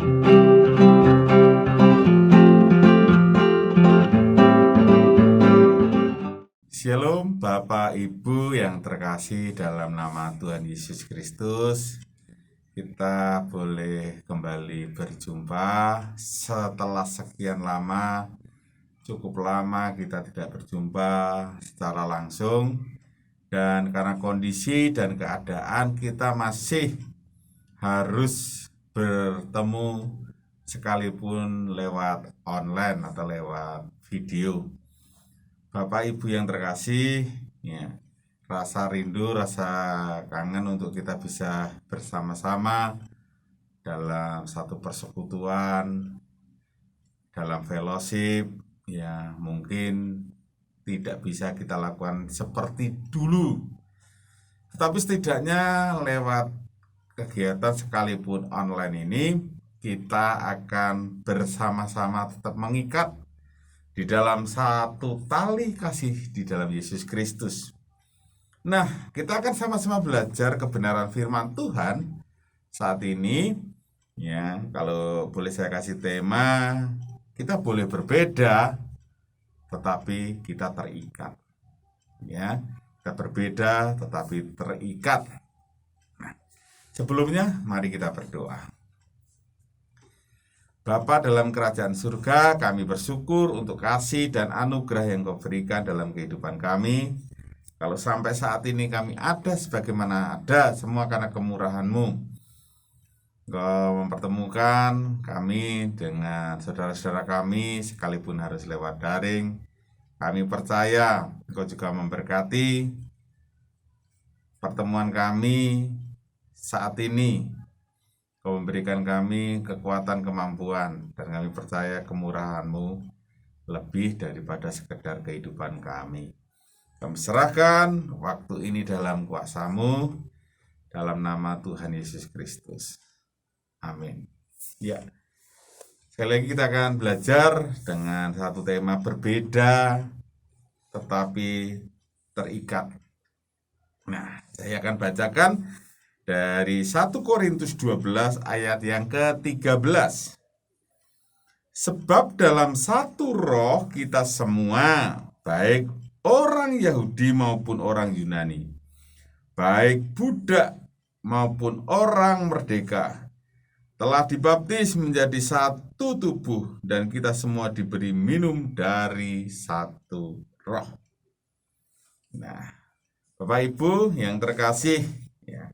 Shalom Bapak Ibu yang terkasih dalam nama Tuhan Yesus Kristus. Kita boleh kembali berjumpa setelah sekian lama, cukup lama kita tidak berjumpa secara langsung. Dan karena kondisi dan keadaan kita masih harus bertemu sekalipun lewat online atau lewat video. Bapak Ibu yang terkasih, ya, rasa rindu, rasa kangen untuk kita bisa bersama-sama dalam satu persekutuan, dalam fellowship, ya mungkin tidak bisa kita lakukan seperti dulu. Tetapi setidaknya lewat kegiatan sekalipun online ini, kita akan bersama-sama tetap mengikat di dalam satu tali kasih di dalam Yesus Kristus. Nah, kita akan sama-sama belajar kebenaran firman Tuhan saat ini. Ya, kalau boleh saya kasih tema, kita boleh berbeda, tetapi kita terikat. Ya, kita berbeda, tetapi terikat. Nah, sebelumnya, mari kita berdoa. Bapa dalam kerajaan surga, kami bersyukur untuk kasih dan anugerah yang Kau berikan dalam kehidupan kami. Kalau sampai saat ini kami ada sebagaimana ada, semua karena kemurahan-Mu. Kau mempertemukan kami dengan saudara-saudara kami, sekalipun harus lewat daring. Kami percaya Kau juga memberkati pertemuan kami saat ini. Kau memberikan kami kekuatan, kemampuan, dan kami percaya kemurahan-Mu lebih daripada sekedar kehidupan kami. Kami serahkan waktu ini dalam kuasa-Mu, dalam nama Tuhan Yesus Kristus. Amin. Ya, sekali lagi kita akan belajar dengan satu tema berbeda, tetapi terikat. Nah, saya akan bacakan dari 1 Korintus 12 ayat yang ke-13. Sebab dalam satu roh kita semua, baik orang Yahudi maupun orang Yunani, baik budak maupun orang merdeka, telah dibaptis menjadi satu tubuh, dan kita semua diberi minum dari satu roh. Nah, Bapak Ibu yang terkasih, ya,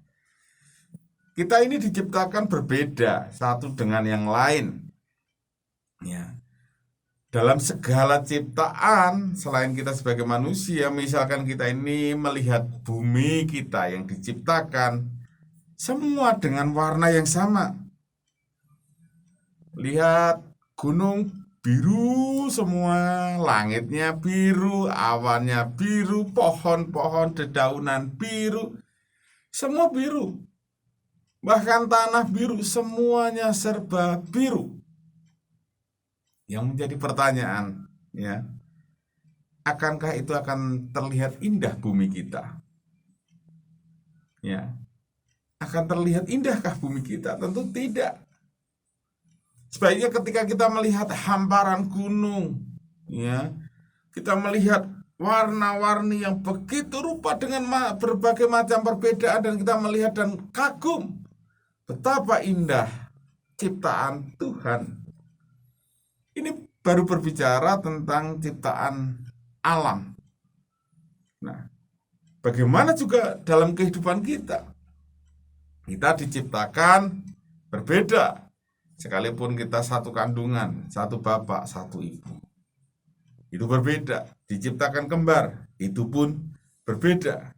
kita ini diciptakan berbeda satu dengan yang lain. Ya. Dalam segala ciptaan, selain kita sebagai manusia, misalkan kita ini melihat bumi kita yang diciptakan, semua dengan warna yang sama. Lihat gunung biru semua, langitnya biru, awannya biru, pohon-pohon dedaunan biru, semua biru. Bahkan tanah biru, semuanya serba biru. Yang menjadi pertanyaan, ya, akankah itu akan terlihat indah bumi kita? Ya, akan terlihat indahkah bumi kita? Tentu tidak. Sebaiknya ketika kita melihat hamparan gunung, ya, kita melihat warna-warni yang begitu rupa dengan berbagai macam perbedaan, dan kita melihat dan kagum betapa indah ciptaan Tuhan. Ini baru berbicara tentang ciptaan alam. Nah, bagaimana juga dalam kehidupan kita? Kita diciptakan berbeda. Sekalipun kita satu kandungan, satu bapak, satu ibu, itu berbeda. Diciptakan kembar, itu pun berbeda.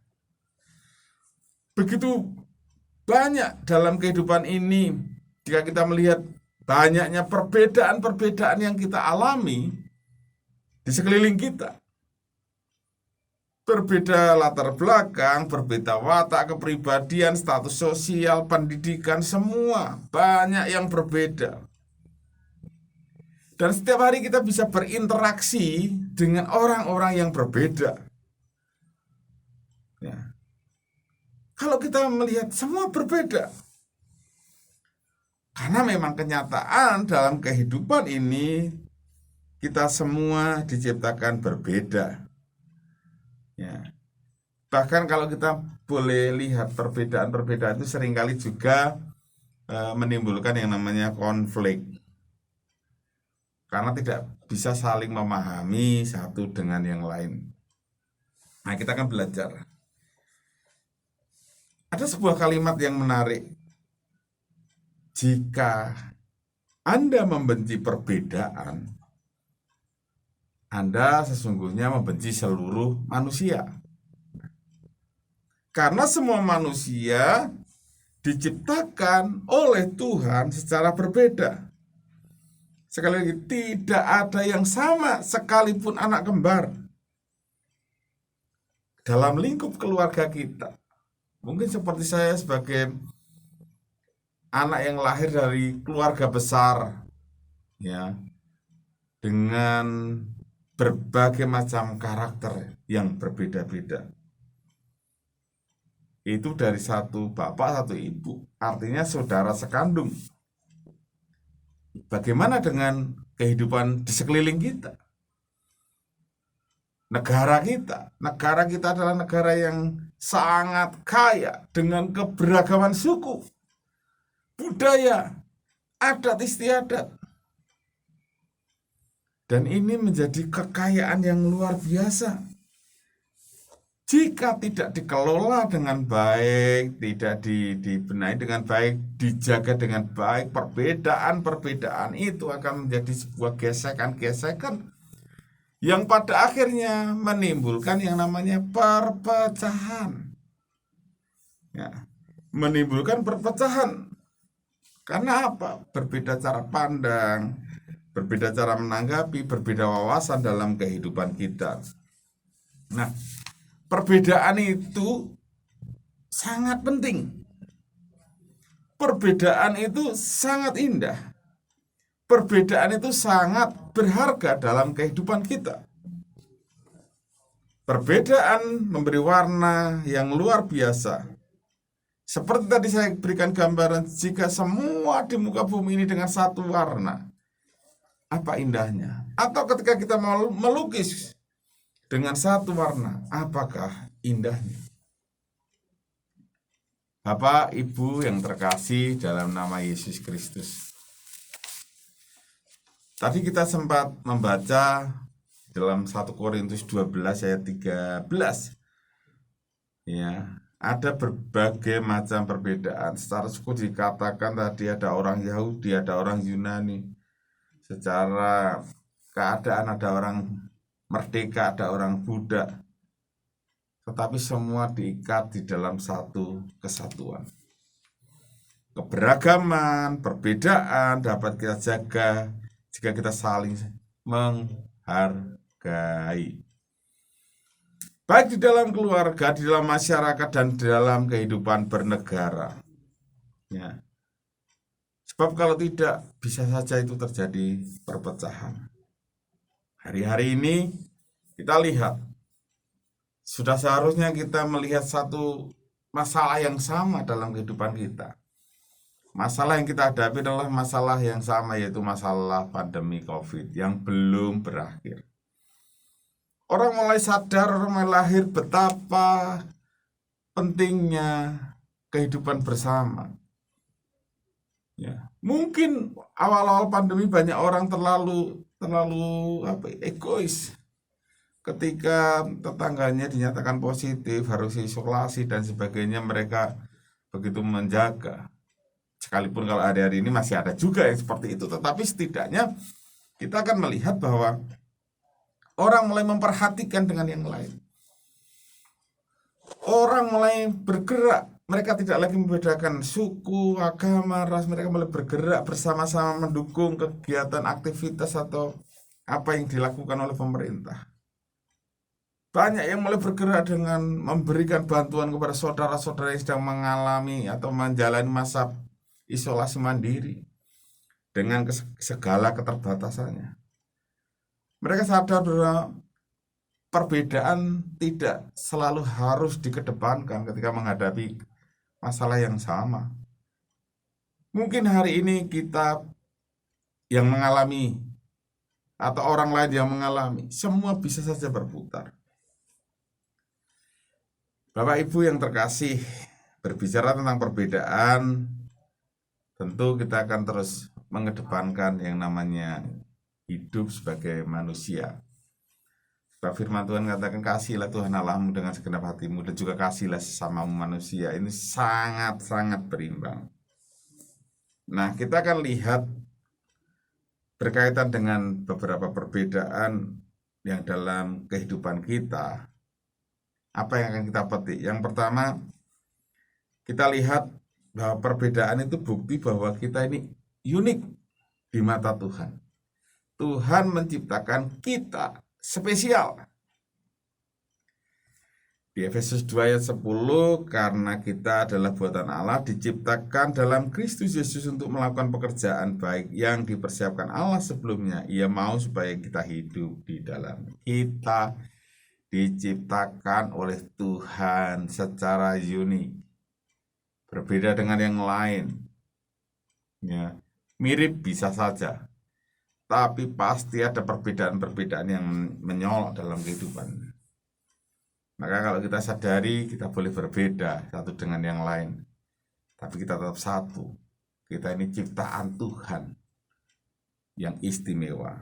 Begitu banyak dalam kehidupan ini, jika kita melihat banyaknya perbedaan-perbedaan yang kita alami di sekeliling kita. Berbeda latar belakang, berbeda watak, kepribadian, status sosial, pendidikan, semua banyak yang berbeda. Dan setiap hari kita bisa berinteraksi dengan orang-orang yang berbeda. Ya. Kalau kita melihat semua berbeda, Karena memang kenyataan dalam kehidupan ini kita semua diciptakan berbeda. Ya. Bahkan kalau kita boleh lihat perbedaan-perbedaan itu seringkali juga menimbulkan yang namanya konflik. Karena tidak bisa saling memahami satu dengan yang lain. Nah, kita akan belajar. Ada sebuah kalimat yang menarik. Jika Anda membenci perbedaan, Anda sesungguhnya membenci seluruh manusia. Karena semua manusia diciptakan oleh Tuhan secara berbeda. Sekali lagi, tidak ada yang sama sekalipun anak kembar. Dalam lingkup keluarga kita, mungkin seperti saya sebagai anak yang lahir dari keluarga besar, ya, dengan berbagai macam karakter yang berbeda-beda. Itu dari satu bapak, satu ibu, artinya saudara sekandung. Bagaimana dengan kehidupan di sekeliling kita? Negara kita adalah negara yang sangat kaya dengan keberagaman suku, budaya, adat istiadat. Dan ini menjadi kekayaan yang luar biasa. Jika tidak dikelola dengan baik, tidak dibenahi dengan baik, dijaga dengan baik, perbedaan-perbedaan itu akan menjadi sebuah gesekan-gesekan yang pada akhirnya menimbulkan yang namanya perpecahan. Ya, menimbulkan perpecahan. Karena apa? Berbeda cara pandang, berbeda cara menanggapi, berbeda wawasan dalam kehidupan kita. Nah, perbedaan itu sangat penting. Perbedaan itu sangat indah. Perbedaan itu sangat berharga dalam kehidupan kita. Perbedaan memberi warna yang luar biasa. Seperti tadi saya berikan gambaran, jika semua di muka bumi ini dengan satu warna, apa indahnya? Atau ketika kita mau melukis dengan satu warna, apakah indahnya? Bapak, Ibu yang terkasih dalam nama Yesus Kristus. Tadi kita sempat membaca dalam 1 Korintus 12 ayat 13. Ya, ada berbagai macam perbedaan. Secara suku dikatakan tadi ada orang Yahudi, ada orang Yunani. Secara keadaan ada orang merdeka, ada orang budak. Tetapi semua diikat di dalam satu kesatuan. Keberagaman, perbedaan dapat kita jaga jika kita saling menghargai. Baik di dalam keluarga, di dalam masyarakat, dan di dalam kehidupan bernegara. Ya. Sebab kalau tidak, bisa saja itu terjadi perpecahan. Hari-hari ini kita lihat, sudah seharusnya kita melihat satu masalah yang sama dalam kehidupan kita. Masalah yang kita hadapi adalah masalah yang sama, yaitu masalah pandemi COVID yang belum berakhir. Orang mulai sadar, orang mulai lahir betapa pentingnya kehidupan bersama. Ya, mungkin awal-awal pandemi banyak orang terlalu egois. Ketika tetangganya dinyatakan positif, harus isolasi dan sebagainya, mereka begitu menjaga. Sekalipun kalau hari-hari ini masih ada juga yang seperti itu, tetapi setidaknya kita akan melihat bahwa orang mulai memperhatikan dengan yang lain. Orang mulai bergerak, mereka tidak lagi membedakan suku, agama, ras, mereka mulai bergerak bersama-sama mendukung kegiatan, aktivitas atau apa yang dilakukan oleh pemerintah. Banyak yang mulai bergerak dengan memberikan bantuan kepada saudara-saudara yang sedang mengalami atau menjalani masa isolasi mandiri dengan segala keterbatasannya. Mereka sadar bahwa perbedaan tidak selalu harus dikedepankan ketika menghadapi masalah yang sama. Mungkin hari ini kita yang mengalami atau orang lain yang mengalami, semua bisa saja berputar. Bapak Ibu yang terkasih, berbicara tentang perbedaan, tentu kita akan terus mengedepankan yang namanya hidup sebagai manusia. Sebab firman Tuhan katakan, kasihlah Tuhan Allahmu dengan segenap hatimu dan juga kasihlah sesamamu manusia. Ini sangat-sangat berimbang. Nah, kita akan lihat berkaitan dengan beberapa perbedaan yang dalam kehidupan kita. Apa yang akan kita petik? Yang pertama, kita lihat bahwa perbedaan itu bukti bahwa kita ini unik di mata Tuhan. Tuhan menciptakan kita spesial. Di Efesus 2 ayat 10, karena kita adalah buatan Allah, diciptakan dalam Kristus Yesus untuk melakukan pekerjaan baik yang dipersiapkan Allah sebelumnya. Ia mau supaya kita hidup di dalam. Kita diciptakan oleh Tuhan secara unik. Berbeda dengan yang lain. Ya, mirip bisa saja. Tapi pasti ada perbedaan-perbedaan yang menyolok dalam kehidupan. Maka kalau kita sadari, kita boleh berbeda satu dengan yang lain. Tapi kita tetap satu. Kita ini ciptaan Tuhan yang istimewa.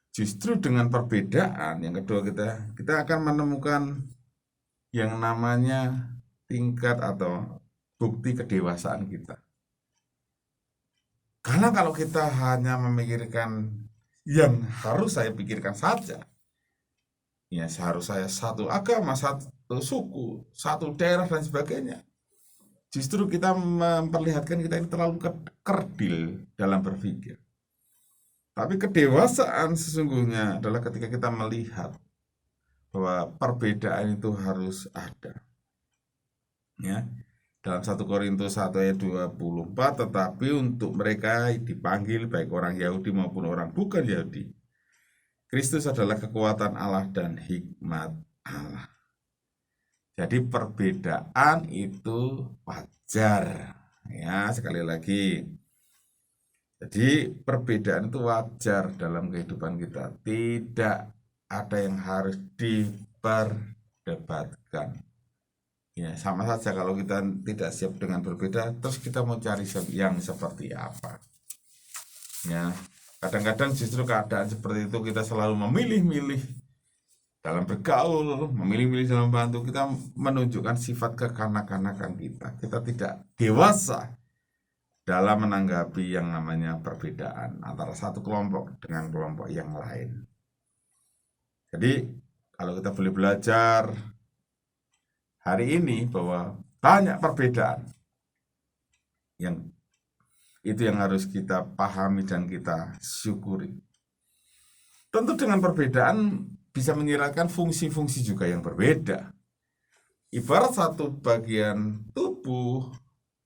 Justru dengan perbedaan, yang kedua kita akan menemukan yang namanya tingkat atau bukti kedewasaan kita. Karena kalau kita hanya memikirkan yang harus saya pikirkan saja, ya seharusnya saya satu agama, satu suku, satu daerah dan sebagainya. Justru kita memperlihatkan kita ini terlalu kerdil dalam berpikir. Tapi kedewasaan sesungguhnya adalah ketika kita melihat bahwa perbedaan itu harus ada. Ya. Dalam 1 Korintus 1 ayat 24, tetapi untuk mereka dipanggil baik orang Yahudi maupun orang bukan Yahudi, Kristus adalah kekuatan Allah dan hikmat Allah. Jadi perbedaan itu wajar. Ya, sekali lagi. Jadi perbedaan itu wajar dalam kehidupan kita. Tidak ada yang harus diperdebatkan. Ya, sama saja kalau kita tidak siap dengan berbeda, terus kita mau cari yang seperti apa. Ya, kadang-kadang justru keadaan seperti itu kita selalu memilih-milih dalam bergaul, memilih-milih dalam bantu, kita menunjukkan sifat kekanak-kanakan kita. Kita tidak dewasa dalam menanggapi yang namanya perbedaan antara satu kelompok dengan kelompok yang lain. Jadi, kalau kita boleh belajar hari ini bahwa banyak perbedaan yang harus kita pahami dan kita syukuri. Tentu dengan perbedaan bisa menyerahkan fungsi-fungsi juga yang berbeda. Ibarat satu bagian tubuh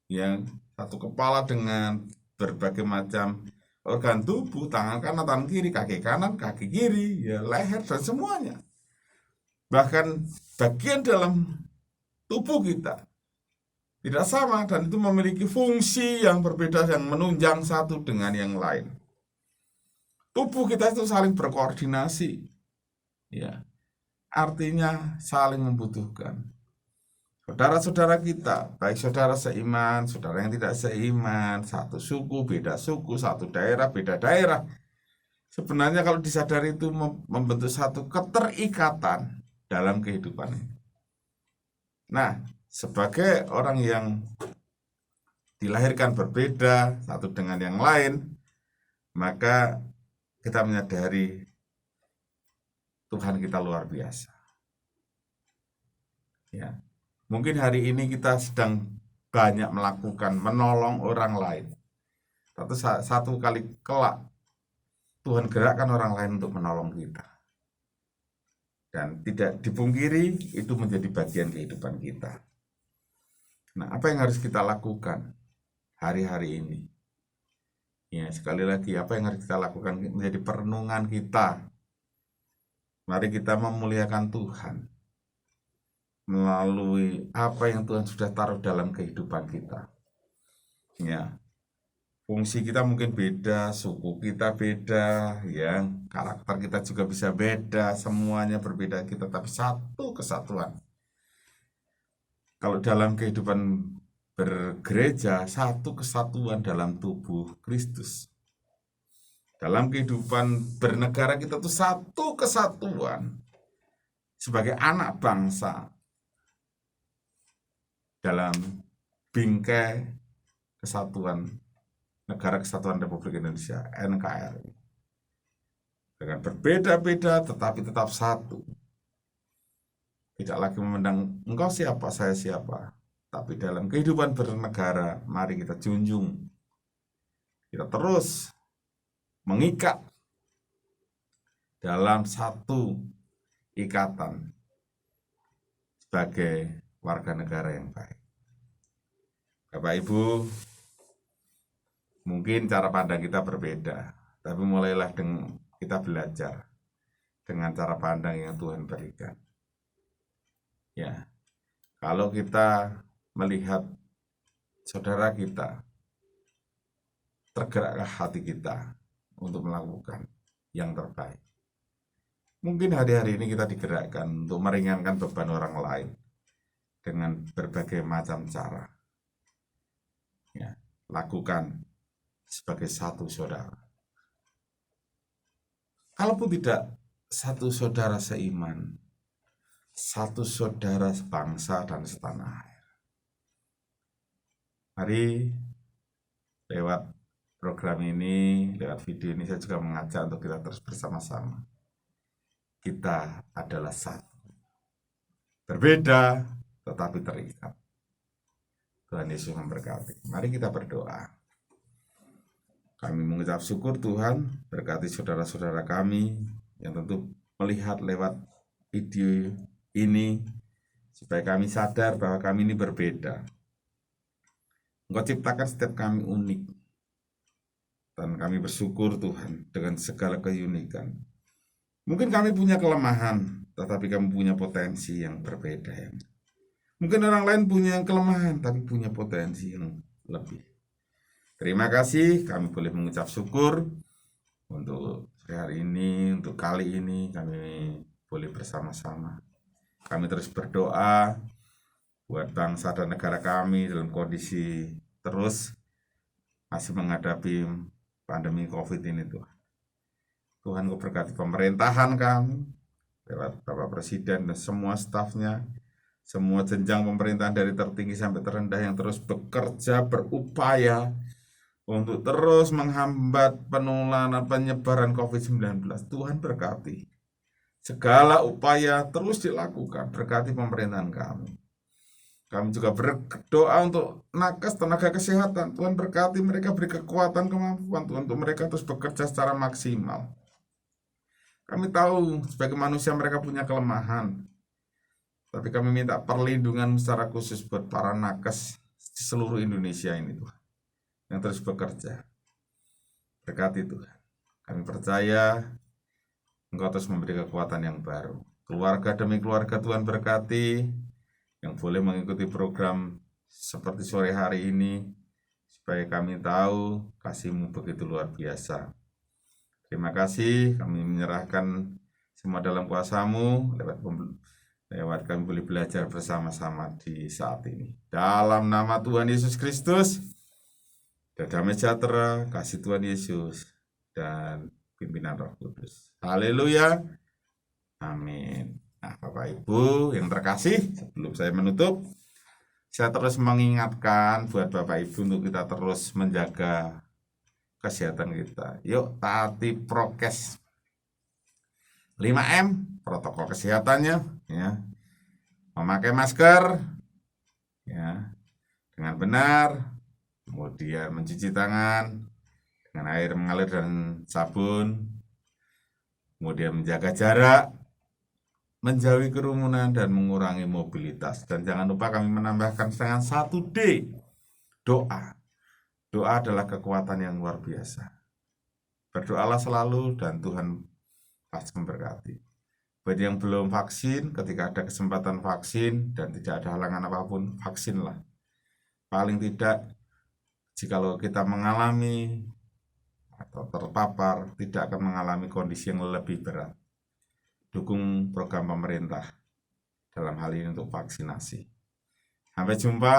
yang satu kepala dengan berbagai macam organ tubuh, tangan kanan, tangan kiri, kaki kanan, kaki kiri, ya leher dan semuanya. Bahkan bagian dalam tubuh kita tidak sama dan itu memiliki fungsi yang berbeda yang menunjang satu dengan yang lain. Tubuh kita itu saling berkoordinasi, ya, artinya saling membutuhkan. Saudara-saudara kita, baik saudara seiman, saudara yang tidak seiman, satu suku, beda suku, satu daerah, beda daerah. Sebenarnya kalau disadari itu membentuk satu keterikatan dalam kehidupan ini. Nah, sebagai orang yang dilahirkan berbeda satu dengan yang lain, maka kita menyadari Tuhan kita luar biasa. Ya. Mungkin hari ini kita sedang banyak melakukan menolong orang lain. Tapi satu kali kelak Tuhan gerakkan orang lain untuk menolong kita. Dan tidak dipungkiri itu menjadi bagian kehidupan kita. Nah, apa yang harus kita lakukan hari-hari ini? Ya, sekali lagi, apa yang harus kita lakukan menjadi perenungan kita. Mari kita memuliakan Tuhan melalui apa yang Tuhan sudah taruh dalam kehidupan kita. Ya, fungsi kita mungkin beda, suku kita beda, ya, karakter kita juga bisa beda, semuanya berbeda kita, tapi satu kesatuan. Kalau dalam kehidupan bergereja, satu kesatuan dalam tubuh Kristus. Dalam kehidupan bernegara kita tuh satu kesatuan sebagai anak bangsa dalam bingkai kesatuan Negara Kesatuan Republik Indonesia (NKRI). Dengan berbeda-beda tetapi tetap satu. Tidak lagi memandang engkau siapa, saya siapa. Tapi dalam kehidupan bernegara, mari kita junjung. Kita terus mengikat dalam satu ikatan sebagai warga negara yang baik. Bapak Ibu, mungkin cara pandang kita berbeda, tapi mulailah kita belajar dengan cara pandang yang Tuhan berikan. Ya, kalau kita melihat saudara kita, tergeraklah hati kita untuk melakukan yang terbaik. Mungkin hari-hari ini kita digerakkan untuk meringankan beban orang lain dengan berbagai macam cara. Ya, lakukan sebagai satu saudara. Kalaupun tidak satu saudara seiman, satu saudara sebangsa dan setanah air. Mari lewat program ini, lewat video ini saya juga mengajak untuk kita terus bersama-sama. Kita adalah satu. Berbeda tetapi terikat. Tuhan Yesus memberkati. Mari kita berdoa. Kami mengucap syukur Tuhan, berkati saudara-saudara kami yang tentu melihat lewat video ini, supaya kami sadar bahwa kami ini berbeda. Engkau ciptakan setiap kami unik, dan kami bersyukur Tuhan dengan segala keunikan. Mungkin kami punya kelemahan, tetapi kami punya potensi yang berbeda. Mungkin orang lain punya kelemahan, tapi punya potensi yang lebih. Terima kasih, kami boleh mengucap syukur untuk hari ini, untuk kali ini kami boleh bersama-sama. Kami terus berdoa buat bangsa dan negara kami dalam kondisi terus masih menghadapi pandemi COVID ini Tuhan. Tuhan Kau berkati pemerintahan kami lewat Bapak Presiden dan semua stafnya, semua jenjang pemerintahan dari tertinggi sampai terendah yang terus bekerja, berupaya untuk terus menghambat penularan penyebaran COVID-19. Tuhan berkati. Segala upaya terus dilakukan, berkati pemerintahan kami. Kami juga berdoa untuk nakes tenaga kesehatan. Tuhan berkati mereka, beri kekuatan, kemampuan Tuhan untuk mereka terus bekerja secara maksimal. Kami tahu sebagai manusia mereka punya kelemahan, tapi kami minta perlindungan secara khusus buat para nakes di seluruh Indonesia ini Tuhan, yang terus bekerja. Berkati Tuhan. Kami percaya Engkau terus memberi kekuatan yang baru. Keluarga demi keluarga Tuhan berkati, yang boleh mengikuti program seperti sore hari ini, supaya kami tahu kasih-Mu begitu luar biasa. Terima kasih, kami menyerahkan semua dalam kuasa-Mu, lewat kami boleh belajar bersama-sama di saat ini. Dalam nama Tuhan Yesus Kristus, damai sejahtera, kasih Tuhan Yesus, dan pimpinan Roh Kudus. Haleluya. Amin. Nah, Bapak Ibu yang terkasih, sebelum saya menutup, saya terus mengingatkan buat Bapak Ibu untuk kita terus menjaga kesehatan kita. Yuk taati prokes 5M, protokol kesehatannya, ya. Memakai masker, ya, dengan benar, kemudian mencuci tangan dengan air mengalir dan sabun, kemudian menjaga jarak, menjauhi kerumunan, dan mengurangi mobilitas. Dan jangan lupa kami menambahkan dengan 1D, doa. Doa adalah kekuatan yang luar biasa. Berdoalah selalu dan Tuhan pasti memberkati. Bagi yang belum vaksin, ketika ada kesempatan vaksin dan tidak ada halangan apapun, vaksinlah. Paling tidak Jikalau kita mengalami atau terpapar, tidak akan mengalami kondisi yang lebih berat. Dukung program pemerintah dalam hal ini untuk vaksinasi. Sampai jumpa.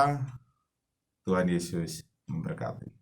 Tuhan Yesus memberkati.